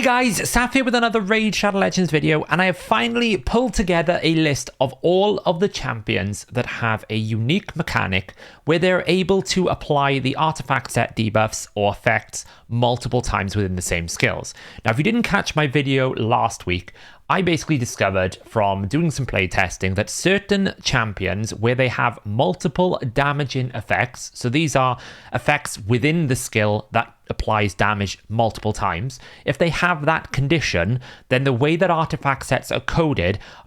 Hey guys, Saf here with another Raid Shadow Legends video, and I have finally pulled together a list of all of the champions that have a unique mechanic where they're able to apply the artifact set debuffs or effects multiple times within the same skills. Now, if you didn't catch my video last week, I basically discovered from doing some play testing that certain champions where they have multiple damaging effects, so these are effects within the skill that applies damage multiple times. If they have that condition, then the way that artifact sets are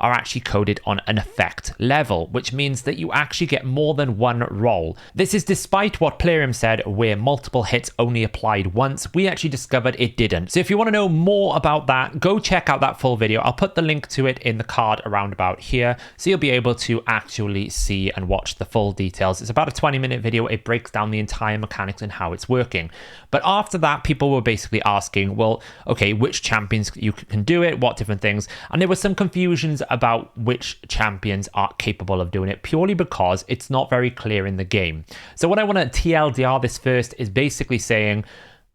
actually coded on an effect level, which means that you actually get more than one roll. This is despite what Plarium said, where multiple hits only applied once. We actually discovered it didn't. So if you want to know more about that, go check out that full video. I'll put the link to it in the card around about here, so you'll be able to actually see and watch the full details. It's about a 20-minute video. It breaks down the entire mechanics and how it's working. But after that, people were basically asking, well, okay, which champions you can do it, what different things, and there was some confusions about which champions are capable of doing it, purely because it's not very clear in the game. So what I want to TLDR this first is basically saying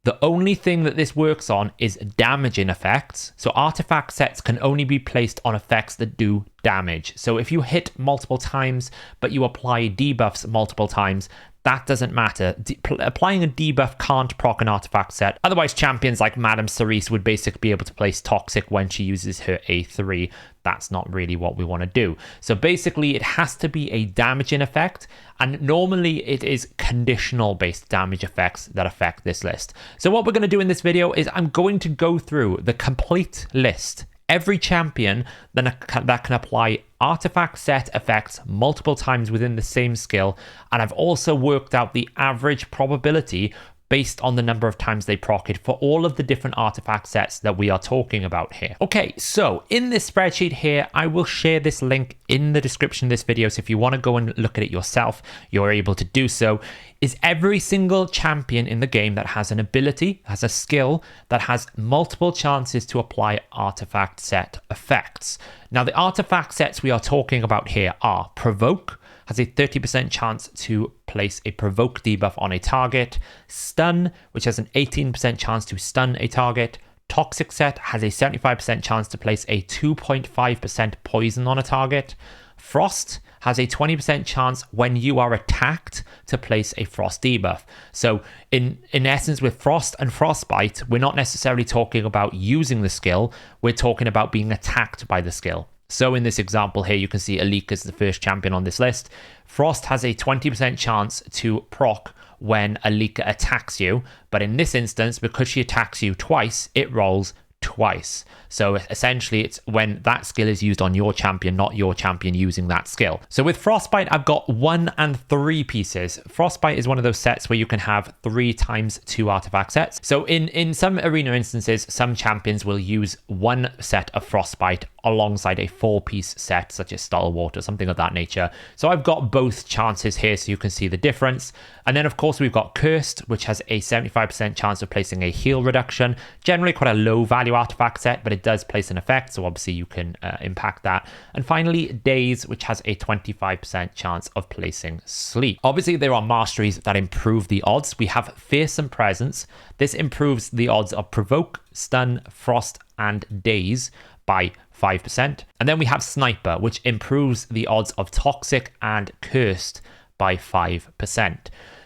the only thing that this works on is damaging effects. So artifact sets can only be placed on effects that do damage. So if you hit multiple times, but you apply debuffs multiple times, that doesn't matter. Applying a debuff can't proc an artifact set. Otherwise, champions like Madame Cerise would basically be able to place Toxic when she uses her A3. That's not really what we want to do. So basically, it has to be a damaging effect, and normally it is conditional based damage effects that affect this list. So what we're going to do in this video is I'm going to go through the complete list. Every champion that can apply artifact set effects multiple times within the same skill, and I've also worked out the average probability based on the number of times they proc it for all of the different artifact sets that we are talking about here. Okay, so in this spreadsheet here, I will share this link in the description of this video, so if you want to go and look at it yourself, you're able to do so. Is every single champion in the game that has an ability, has a skill, that has multiple chances to apply artifact set effects. Now, the artifact sets we are talking about here are Provoke, has a 30% chance to place a provoke debuff on a target. Stun, which has an 18% chance to stun a target. Toxic set has a 75% chance to place a 2.5% poison on a target. Frost has a 20% chance when you are attacked to place a frost debuff. So in essence, with Frost and Frostbite, we're not necessarily talking about using the skill, we're talking about being attacked by the skill. So in this example here, you can see Alika is the first champion on this list. Frost has a 20% chance to proc when Alika attacks you, but in this instance, because she attacks you twice, it rolls twice. So essentially, it's when that skill is used on your champion, not your champion using that skill. So with Frostbite, I've got 1 and 3 pieces. Frostbite is one of those sets where you can have 3 times 2 artifact sets. So in some arena instances, some champions will use 1 set of Frostbite alongside a 4-piece set, such as Stalwart or something of that nature. So I've got both chances here, so you can see the difference. And then, of course, we've got Cursed, which has a 75% chance of placing a heal reduction. Generally quite a low value artifact set, but it does place an effect, so obviously you can impact that. And finally, Daze, which has a 25% chance of placing Sleep. Obviously, there are masteries that improve the odds. We have Fearsome Presence. This improves the odds of Provoke, Stun, Frost, and Daze by 5%. And then we have Sniper, which improves the odds of Toxic and Cursed by 5%.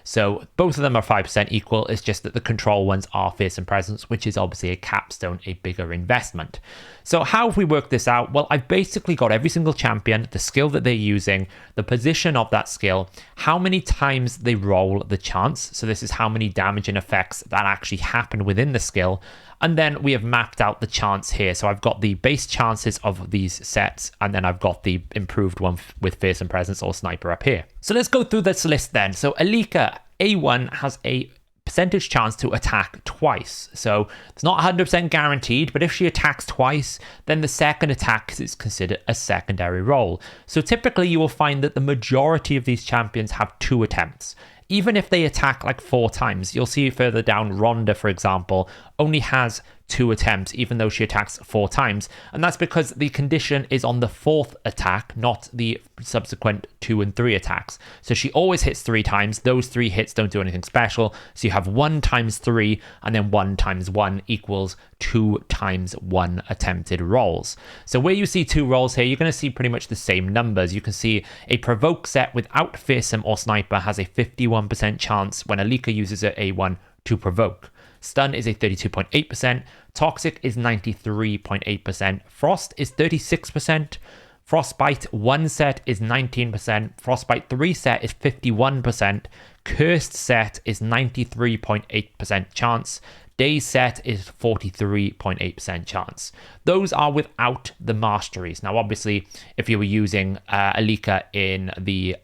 So both of them are 5% equal. It's just that the control ones are Fearsome Presence, which is obviously a capstone, a bigger investment. So how have we worked this out? Well, I've basically got every single champion, the skill that they're using, the position of that skill, how many times they roll the chance. So this is how many damage and effects that actually happen within the skill. And then we have mapped out the chance here. So I've got the base chances of these sets, and then I've got the improved one with Fearsome Presence or Sniper up here. So let's go through this list then. So Alika, A1, has a percentage chance to attack twice. So it's not 100% guaranteed, but if she attacks twice, then the second attack is considered a secondary roll. So typically you will find that the majority of these champions have 2 attempts. Even if they attack like 4 times, you'll see further down, Rhonda, for example, only has 2 attempts, even though she attacks 4 times. And that's because the condition is on the 4th attack, not the subsequent 2 and 3 attacks. So she always hits 3 times. Those 3 hits don't do anything special. So you have 1 times 3, and then 1 times 1 equals 2 times 1 attempted rolls. So where you see 2 rolls here, you're going to see pretty much the same numbers. You can see a provoke set without fearsome or sniper has a 51% chance when Alika uses her A1 to provoke. Stun is a 32.8%, Toxic is 93.8%, Frost is 36%, Frostbite 1 set is 19%, Frostbite 3 set is 51%, Cursed set is 93.8% chance, Daze set is 43.8% chance. Those are without the masteries. Now, obviously, if you were using Alika in the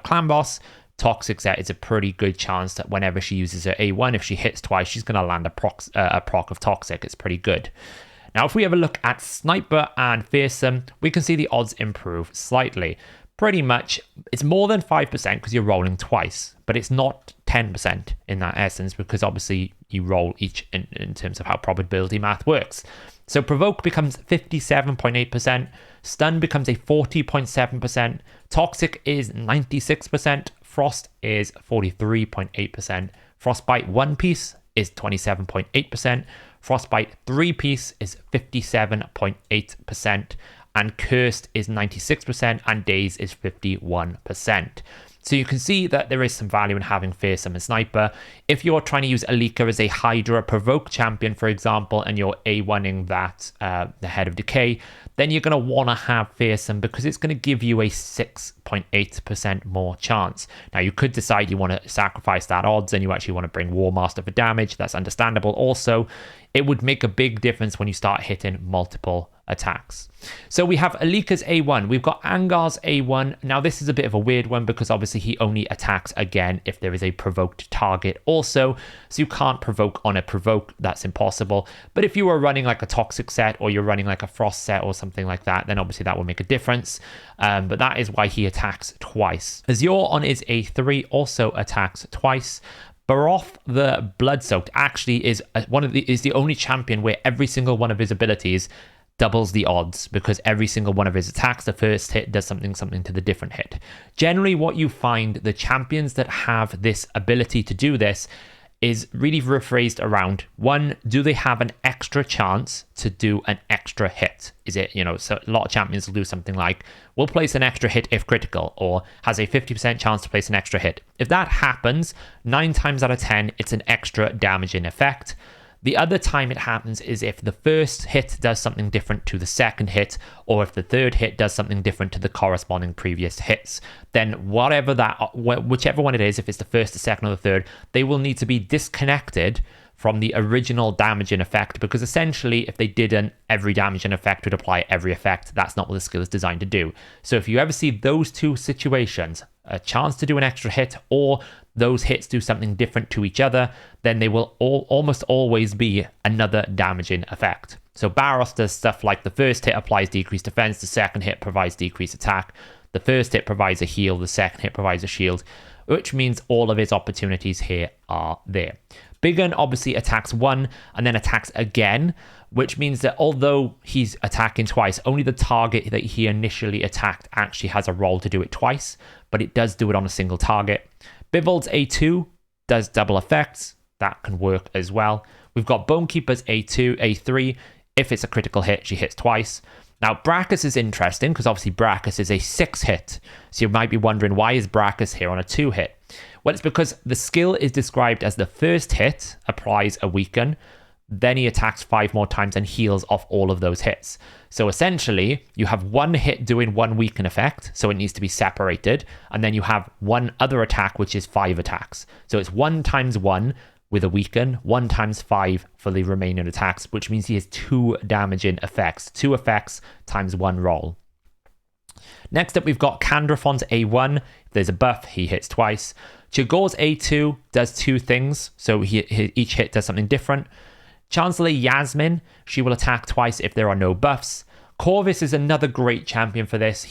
clan boss, Toxic set is a pretty good chance that whenever she uses her A1, if she hits twice, she's going to land a proc of Toxic. It's pretty good. Now, if we have a look at Sniper and Fearsome, we can see the odds improve slightly. Pretty much, it's more than 5% because you're rolling twice, but it's not 10% in that essence because obviously you roll each in terms of how probability math works. So Provoke becomes 57.8%, Stun becomes a 40.7%, Toxic is 96%, Frost is 43.8%, Frostbite 1 piece is 27.8%, Frostbite 3 piece is 57.8%, and Cursed is 96%, and Daze is 51%. So you can see that there is some value in having Fearsome and Sniper. If you're trying to use Alika as a Hydra Provoke champion, for example, and you're A1ing that, the Head of Decay, then you're going to want to have Fearsome because it's going to give you a 6.8% more chance. Now, you could decide you want to sacrifice that odds and you actually want to bring War Master for damage. That's understandable. Also, it would make a big difference when you start hitting multiple attacks. So we have Alika's A1. We've got Angar's A1. Now, this is a bit of a weird one because obviously he only attacks again if there is a provoked target also. So you can't provoke on a provoke. That's impossible. But if you were running like a Toxic set or you're running like a Frost set or something like that, then obviously that will make a difference. But that is why he attacks twice. Azure on his A3 also attacks twice. Baroth the Bloodsoaked actually is the only champion where every single one of his abilities doubles the odds because every single one of his attacks, the first hit does something to the different hit. Generally, what you find, the champions that have this ability to do this is really rephrased around, one, do they have an extra chance to do an extra hit? Is it, so a lot of champions will do something like, will place an extra hit if critical, or has a 50% chance to place an extra hit. If that happens, 9 times out of 10, it's an extra damaging effect. The other time it happens is if the first hit does something different to the second hit, or if the third hit does something different to the corresponding previous hits. Then whichever one it is, if it's the first, the second, or the third, they will need to be disconnected from the original damaging effect, because essentially if they didn't, every damaging effect would apply every effect. That's not what the skill is designed to do. So if you ever see those two situations, a chance to do an extra hit or those hits do something different to each other, then they will almost always be another damaging effect. So Baroth does stuff like the first hit applies decreased defense, the second hit provides decreased attack, the first hit provides a heal, the second hit provides a shield, which means all of his opportunities here are there. Big Gun obviously attacks 1 and then attacks again, which means that although he's attacking twice, only the target that he initially attacked actually has a roll to do it twice, but it does do it on a single target. Bivold's A2 does double effects. That can work as well. We've got Bonekeeper's A3. If it's a critical hit, she hits twice. Now, Brachus is interesting because obviously Brachus is a 6 hit. So you might be wondering, why is Brachus here on a 2 hit? Well, it's because the skill is described as the first hit applies a weaken, then he attacks 5 more times and heals off all of those hits. So essentially, you have 1 hit doing 1 weaken effect, so it needs to be separated, and then you have 1 other attack, which is 5 attacks. So it's 1 times 1 with a weaken, 1 times 5 for the remaining attacks, which means he has 2 damaging effects. 2 effects times 1 roll. Next up, we've got Candrafon's A1. If there's a buff, he hits twice. Chagor's A2 does 2 things, so each hit does something different. Chancellor Yasmin, she will attack twice if there are no buffs. Corvus is another great champion for this.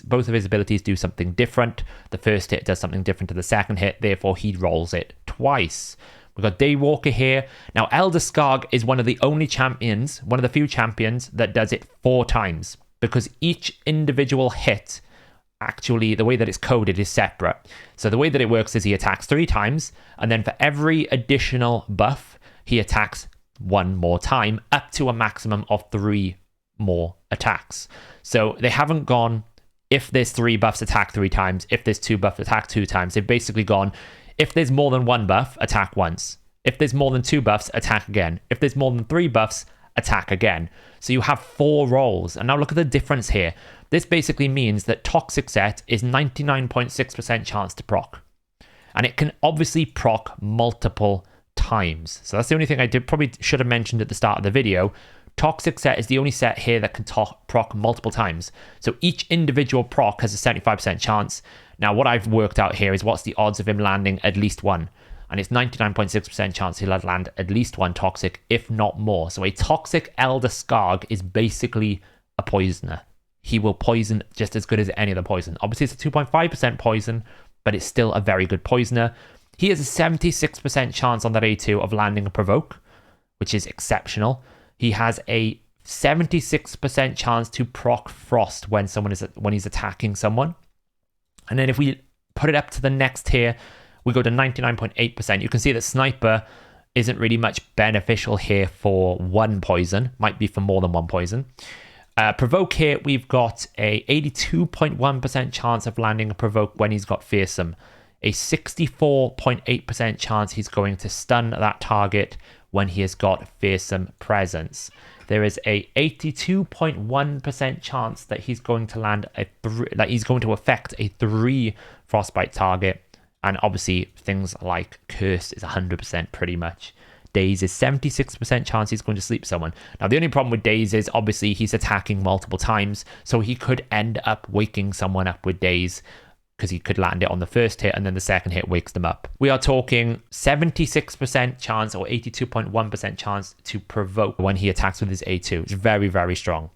Both of his abilities do something different. The first hit does something different to the second hit, therefore he rolls it twice. We've got Daywalker here. Now, Elder Skarg is one of the only champions, one of the few champions that does it 4 times, because each individual hit, actually, the way that it's coded is separate. So the way that it works is he attacks 3 times, and then for every additional buff, he attacks 1 more time, up to a maximum of 3 more attacks. So they haven't gone, if there's 3 buffs, attack 3 times. If there's 2 buffs, attack 2 times. They've basically gone, if there's more than 1 buff, attack once. If there's more than 2 buffs, attack again. If there's more than 3 buffs, attack again. So you have 4 rolls. And now look at the difference here. This basically means that Toxic Set is 99.6% chance to proc. And it can obviously proc multiple times. So that's the only thing I probably should have mentioned at the start of the video. Toxic Set is the only set here that can proc multiple times. So each individual proc has a 75% chance. Now, what I've worked out here is what's the odds of him landing at least 1. And it's 99.6% chance he'll land at least 1 Toxic, if not more. So a Toxic Elder Skarg is basically a poisoner. He will poison just as good as any other poison. Obviously, it's a 2.5% poison, but it's still a very good poisoner. He has a 76% chance on that A2 of landing a Provoke, which is exceptional. He has a 76% chance to proc Frost when he's attacking someone. And then if we put it up to the next tier, we go to 99.8%. You can see that Sniper isn't really much beneficial here for 1 poison. Might be for more than 1 poison. Provoke here, we've got a 82.1% chance of landing a Provoke when he's got Fearsome. A 64.8% chance he's going to stun that target when he has got Fearsome Presence. There is a 82.1% chance that he's going to land he's going to affect a 3 Frostbite target. And obviously things like Curse is 100% pretty much. Daze is 76% chance he's going to sleep someone. Now, the only problem with Daze is obviously he's attacking multiple times, so he could end up waking someone up with Daze, because he could land it on the first hit and then the second hit wakes them up. We are talking 76% chance or 82.1% chance to provoke when he attacks with his A2. It's very, very strong.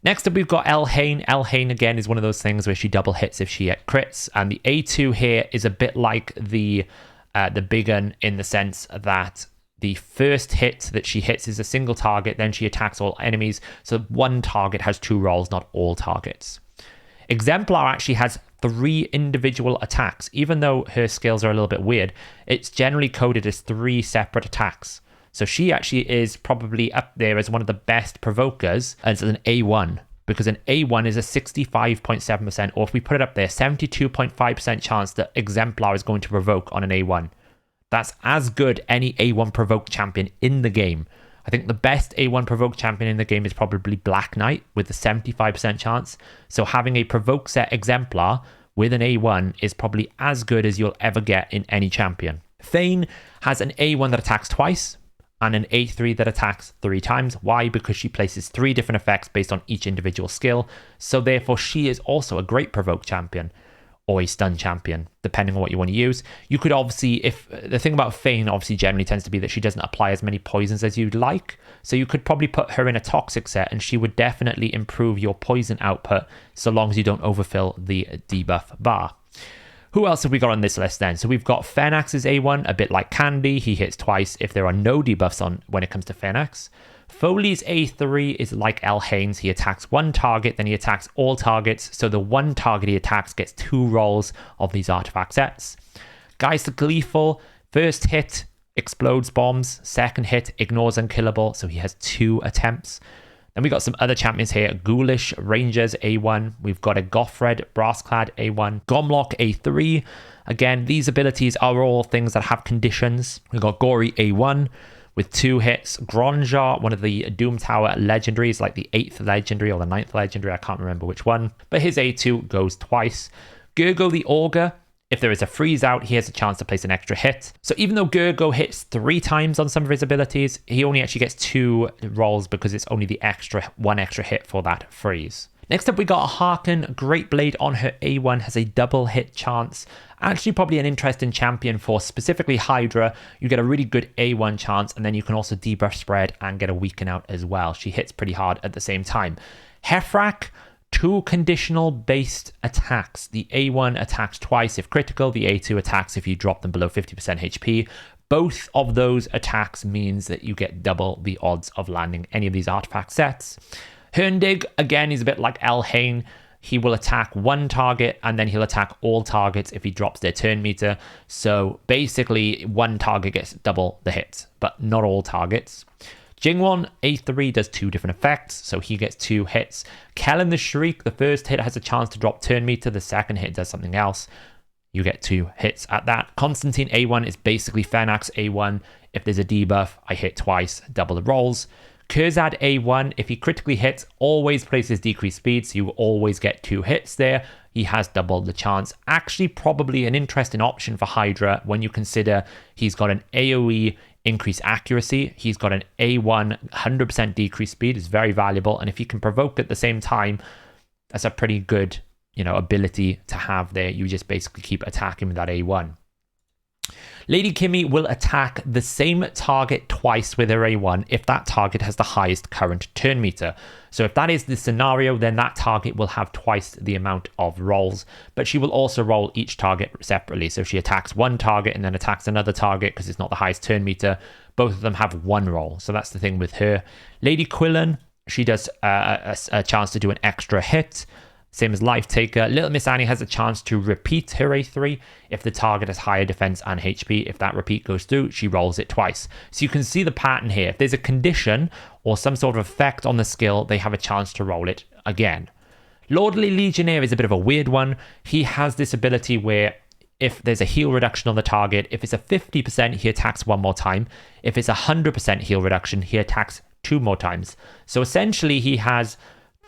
Next up, we've got Elhane. Elhane, again, is one of those things where she double hits if she crits. And the A2 here is a bit like the Big Un in the sense that the first hit that she hits is a single target, then she attacks all enemies. So 1 target has 2 rolls, not all targets. Exemplar actually has 3 individual attacks. Even though her skills are a little bit weird, it's generally coded as 3 separate attacks. So she actually is probably up there as one of the best provokers as an A1, because an A1 is a 65.7%, or if we put it up there, 72.5% chance that Exemplar is going to provoke on an A1. That's as good any A1 provoke champion in the game. I think the best A1 provoke champion in the game is probably Black Knight with a 75% chance. So having a provoke set Exemplar with an A1 is probably as good as you'll ever get in any champion. Thane has an A1 that attacks twice and an A3 that attacks 3 times. Why? Because she places 3 different effects based on each individual skill. So therefore she is also a great provoke champion, or a stun champion, depending on what you want to use. You could obviously, if the thing about Thane obviously generally tends to be that she doesn't apply as many poisons as you'd like. So you could probably put her in a toxic set and she would definitely improve your poison output so long as you don't overfill the debuff bar. Who else have we got on this list then? So we've got Phenax's A1, a bit like Candy. He hits twice if there are no debuffs on when it comes to Phenax. Foley's A3 is like Elhane's. He attacks 1 target, then he attacks all targets. So the 1 target he attacks gets 2 rolls of these artifact sets. Guy's the Gleeful. First hit explodes bombs. Second hit ignores unkillable. So he has 2 attempts. Then we got some other champions here. Ghoulish Rangers A1. We've got a Gothred Brassclad A1. Gomlock A3. Again, these abilities are all things that have conditions. We've got Gory A1 with 2 hits. Gronjar, one of the Doom Tower legendaries, like the 8th legendary or the 9th legendary. I can't remember which one. But his A2 goes twice. Gurgo the Augur. If there is a freeze out, he has a chance to place an extra hit. So even though Gurgo hits 3 times on some of his abilities, he only actually gets 2 rolls because it's only the one extra hit for that freeze. Next up, we got Harken. Great Blade on her A1 has a double hit chance. Actually, probably an interesting champion for specifically Hydra. You get a really good A1 chance, and then you can also debuff spread and get a weaken out as well. She hits pretty hard at the same time. Hefrak, 2 conditional based attacks. The A1 attacks twice if critical. The A2 attacks if you drop them below 50% HP. Both of those attacks means that you get double the odds of landing any of these artifact sets. Herndig, again, is a bit like Elhain. He will attack one target and then he'll attack all targets if he drops their turn meter. So basically, one target gets double the hits, but not all targets. Jingwon, A3, does 2 different effects, so he gets 2 hits. Kellen the Shriek, the first hit has a chance to drop turn meter, the second hit does something else. You get 2 hits at that. Constantine A1 is basically Fenax A1. If there's a debuff, I hit twice, double the rolls. Kurzad A1, if he critically hits, always places decreased speed, so you always get 2 hits there. He has doubled the chance. Actually, probably an interesting option for Hydra when you consider he's got an AoE increased accuracy. He's got an A1 100% decreased speed. It's very valuable, and if he can provoke at the same time, that's a pretty good, ability to have there. You just basically keep attacking with that A1. Lady Kimmy will attack the same target twice with her A1 if that target has the highest current turn meter. So if that is the scenario, then that target will have twice the amount of rolls, but she will also roll each target separately. So if she attacks one target and then attacks another target because it's not the highest turn meter, both of them have 1 roll. So that's the thing with her. Lady Quillen, she does a chance to do an extra hit. Same as Life Taker. Little Miss Annie has a chance to repeat her A3 if the target has higher defense and HP. If that repeat goes through, she rolls it twice. So you can see the pattern here. If there's a condition or some sort of effect on the skill, they have a chance to roll it again. Lordly Legionnaire is a bit of a weird one. He has this ability where if there's a heal reduction on the target, if it's a 50%, he attacks 1 more time. If it's a 100% heal reduction, he attacks 2 more times. So essentially he has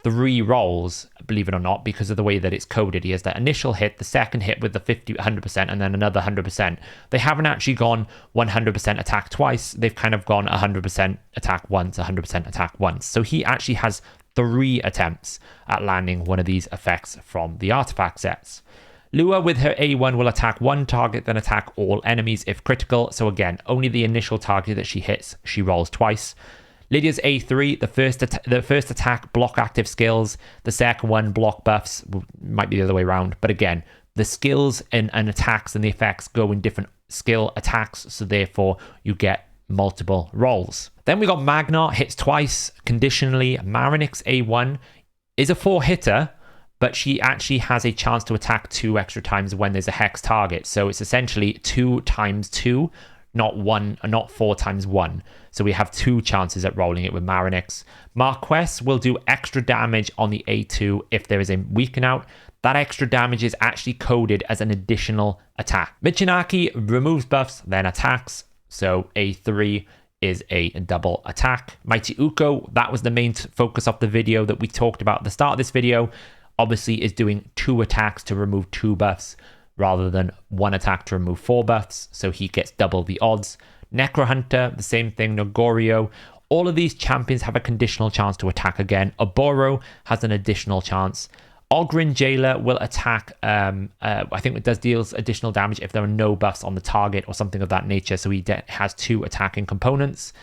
3 rolls, believe it or not, because of the way that it's coded. He has that initial hit, the second hit with the 100%, and then another 100%. They haven't actually gone 100% attack twice. They've kind of gone 100% attack once, 100% attack once. So he actually has 3 attempts at landing one of these effects from the artifact sets. Lua with her A1 will attack 1 target, then attack all enemies if critical. So again, only the initial target that she hits, she rolls twice. Lydia's A3, the first attack, block active skills. The second one, block buffs. Might be the other way around. But again, the skills and attacks and the effects go in different skill attacks. So therefore, you get multiple rolls. Then we got Magnar, hits twice, conditionally. Marinix A1 is a 4-hitter, but she actually has a chance to attack 2 extra times when there's a hex target. So it's essentially 2 times 2. Not 4 times 1. So we have 2 chances at rolling it with Marinix. Marquess will do extra damage on the A2 if there is a weaken out. That extra damage is actually coded as an additional attack. Michinaki removes buffs, then attacks. So A3 is a double attack. Mighty Uko, that was the main focus of the video that we talked about at the start of this video, obviously is doing 2 attacks to remove 2 buffs, rather than 1 attack to remove 4 buffs, so he gets double the odds. Necrohunter, the same thing. Nogorio, all of these champions have a conditional chance to attack again. Oboro has an additional chance. Ogrin Jailer will attack, I think it deals additional damage if there are no buffs on the target or something of that nature, so he has 2 attacking components.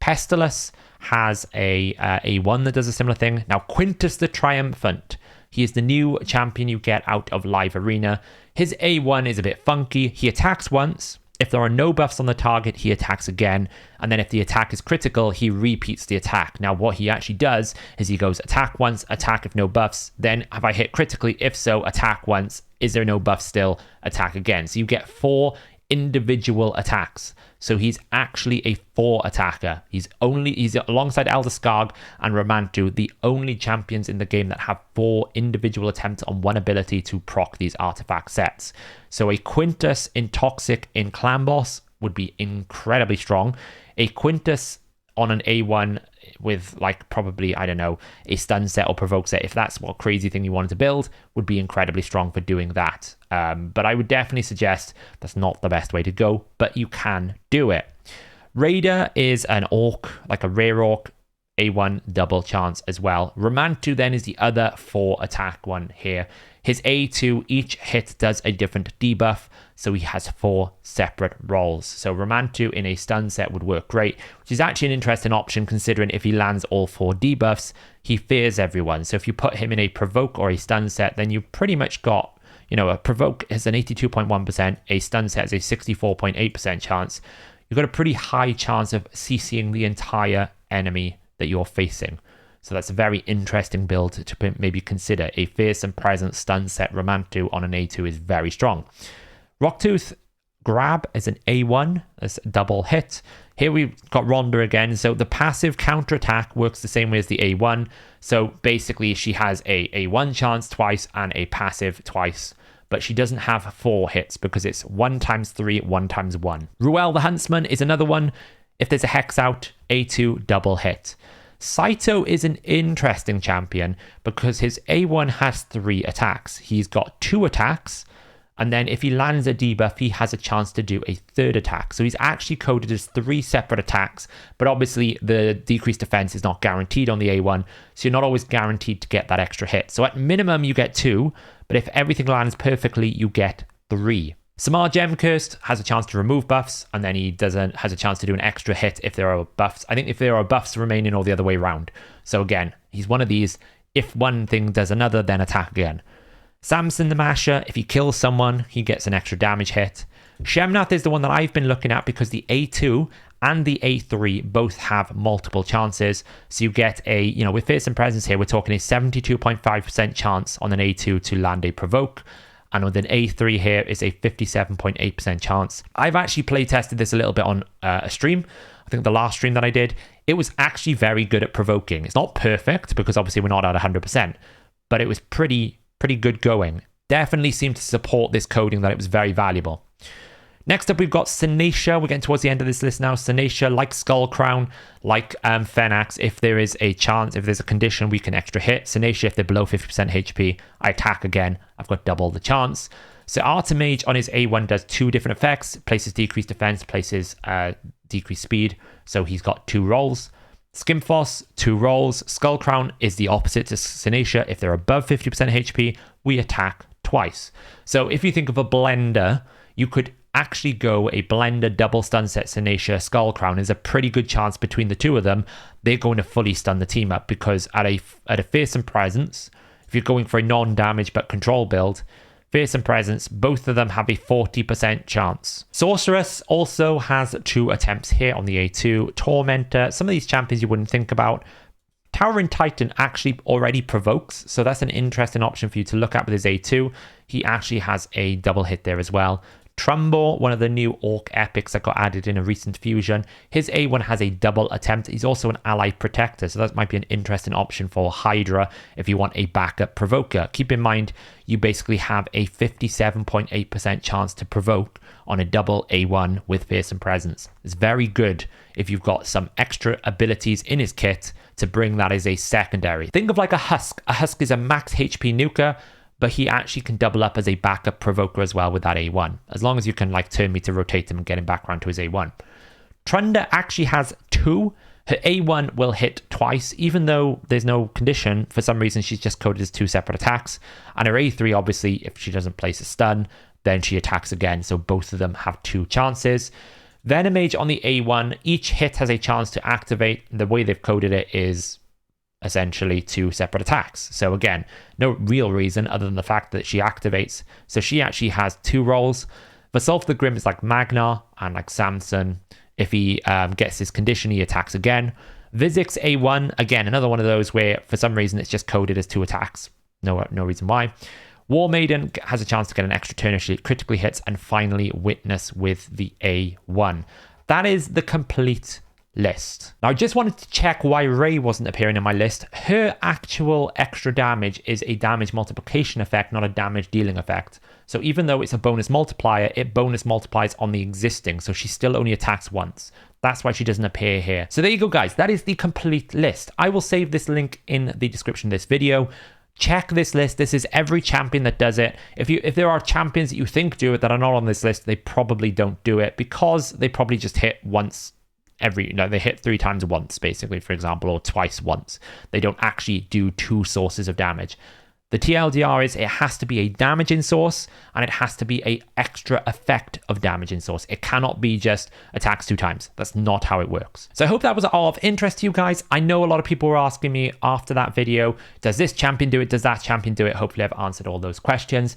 Pestilus has a 1 that does a similar thing. Now, Quintus the Triumphant, he is the new champion you get out of Live Arena. His A1 is a bit funky. He attacks once. If there are no buffs on the target, he attacks again. And then if the attack is critical, he repeats the attack. Now, what he actually does is he goes attack once, attack if no buffs. Then have I hit critically? If so, attack once. Is there no buff still? Attack again. So you get 4 individual attacks. So he's actually a 4 attacker. He's alongside Elder Skarg and Romantu, the only champions in the game that have 4 individual attempts on 1 ability to proc these artifact sets. So a Quintus Intoxic in Clan Boss would be incredibly strong. A Quintus on an A1 with probably, I don't know, a stun set or provoke set, if that's what crazy thing you wanted to build, would be incredibly strong for doing that. But I would definitely suggest that's not the best way to go, but you can do it. Raider is an orc, like a rare orc, A1 double chance as well. Romantu then is the other 4 attack one here. His A2, each hit does a different debuff, so he has 4 separate rolls. So Romantu in a stun set would work great, which is actually an interesting option considering if he lands all 4 debuffs, he fears everyone. So if you put him in a provoke or a stun set, then you pretty much got, a provoke has an 82.1%, a stun set has a 64.8% chance. you've got a pretty high chance of CCing the entire enemy that you're facing. So that's a very interesting build to maybe consider. A Fearsome Presence stun set Romantu on an A2 is very strong. Rocktooth Grab is an A1, as a double hit. Here we've got Rhonda again. So the passive counterattack works the same way as the A1. So basically she has a A1 chance twice and a passive twice. But she doesn't have 4 hits because it's 1 times 3, 1 times 1. Ruel the Huntsman is another one. If there's a Hex out, A2 double hit. Saito is an interesting champion because his A1 has 3 attacks. He's got 2 attacks, and then if he lands a debuff, he has a chance to do a 3rd attack. So he's actually coded as 3 separate attacks, but obviously the decreased defense is not guaranteed on the A1, so you're not always guaranteed to get that extra hit. So at minimum, you get 2, but if everything lands perfectly, you get 3. Samar Gemcursed has a chance to remove buffs, and then he has a chance to do an extra hit if there are buffs. I think if there are buffs remaining or the other way around. So again, he's one of these. If one thing does another, then attack again. Samson the Masher, if he kills someone, he gets an extra damage hit. Shemnath is the one that I've been looking at because the A2 and the A3 both have multiple chances. So you get with Fearsome Presence here, we're talking a 72.5% chance on an A2 to land a provoke. And with an A3 here is a 57.8% chance. I've actually play tested this a little bit on a stream. I think the last stream that I did, it was actually very good at provoking. It's not perfect because obviously we're not at 100%, but it was pretty good going. Definitely seemed to support this coding that it was very valuable. Next up, we've got Sinesha. We're getting towards the end of this list now. Sinesha, like Skull Crown, like Fenax, if there is a chance, if there's a condition, we can extra hit. Sinesha, if they're below 50% HP, I attack again. I've got double the chance. So Artemage on his A1 does 2 different effects. Places decreased defense, places decreased speed. So he's got 2 rolls. Skimfoss, 2 rolls. Skull Crown is the opposite to Sinesha. If they're above 50% HP, we attack twice. So if you think of a blender, you could actually go a blender double stun set Sinesha Skull Crown. There's a pretty good chance between the two of them they're going to fully stun the team up, because at a Fearsome Presence, if you're going for a non-damage but control build, Fearsome Presence, both of them have a 40% chance. Sorceress also has 2 attempts here on the A2. Tormentor, some of these champions you wouldn't think about. Towering Titan actually already provokes, so that's an interesting option for you to look at with his A2. He actually has a double hit there as well. Trumbor, one of the new Orc epics that got added in a recent fusion. His A1 has a double attempt. He's also an ally protector, so that might be an interesting option for Hydra if you want a backup provoker. Keep in mind, you basically have a 57.8% chance to provoke on a double A1 with Fearsome Presence. It's very good if you've got some extra abilities in his kit to bring that as a secondary. Think of like a Husk. A Husk is a max HP nuker, but he actually can double up as a backup provoker as well with that A1, as long as you can like turn me to rotate him and get him back around to his A1. Trunda actually has 2. Her A1 will hit twice, even though there's no condition. For some reason, she's just coded as 2 separate attacks. And her A3, obviously, if she doesn't place a stun, then she attacks again. So both of them have 2 chances. Venomage on the A1, each hit has a chance to activate. The way they've coded it is essentially 2 separate attacks. So again, no real reason other than the fact that she activates. So she actually has 2 rolls. Vasulf the Grim is like Magnar and like Samson. If he gets his condition, he attacks again. Vizix A1, again, another one of those where for some reason it's just coded as 2 attacks. No reason why. War Maiden has a chance to get an extra turn if she critically hits. And finally, Witness with the A1. That is the complete list. Now, I just wanted to check why Ray wasn't appearing in my list. Her actual extra damage is a damage multiplication effect, not a damage dealing effect. So even though it's a bonus multiplier, it bonus multiplies on the existing. So she still only attacks once. That's why she doesn't appear here. So there you go, guys. That is the complete list. I will save this link in the description of this video. Check this list. This is every champion that does it. If there are champions that you think do it that are not on this list, they probably don't do it because they probably just hit once they hit 3 times once, basically, for example, or twice once. They don't actually do 2 sources of damage. The TLDR is it has to be a damaging source and it has to be a extra effect of damaging source. It cannot be just attacks 2 times. That's not how it works. So I hope that was all of interest to you guys. I know a lot of people were asking me after that video, does this champion do it? Does that champion do it? Hopefully I've answered all those questions.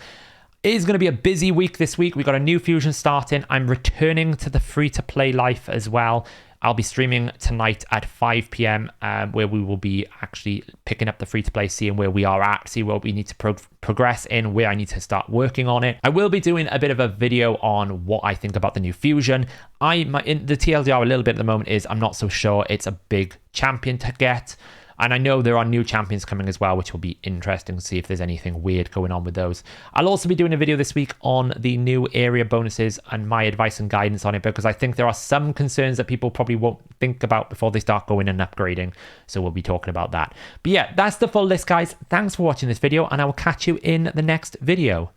It is going to be a busy week this week. We got a new fusion starting. I'm returning to the free-to-play life as well. I'll be streaming tonight at 5 p.m. Where we will be actually picking up the free-to-play, seeing where we are at, see what we need to progress in, where I need to start working on it. I will be doing a bit of a video on what I think about the new fusion. In the TLDR a little bit at the moment is I'm not so sure it's a big champion to get. And I know there are new champions coming as well, which will be interesting to see if there's anything weird going on with those. I'll also be doing a video this week on the new area bonuses and my advice and guidance on it, because I think there are some concerns that people probably won't think about before they start going and upgrading. So we'll be talking about that. But yeah, that's the full list, guys. Thanks for watching this video, and I will catch you in the next video.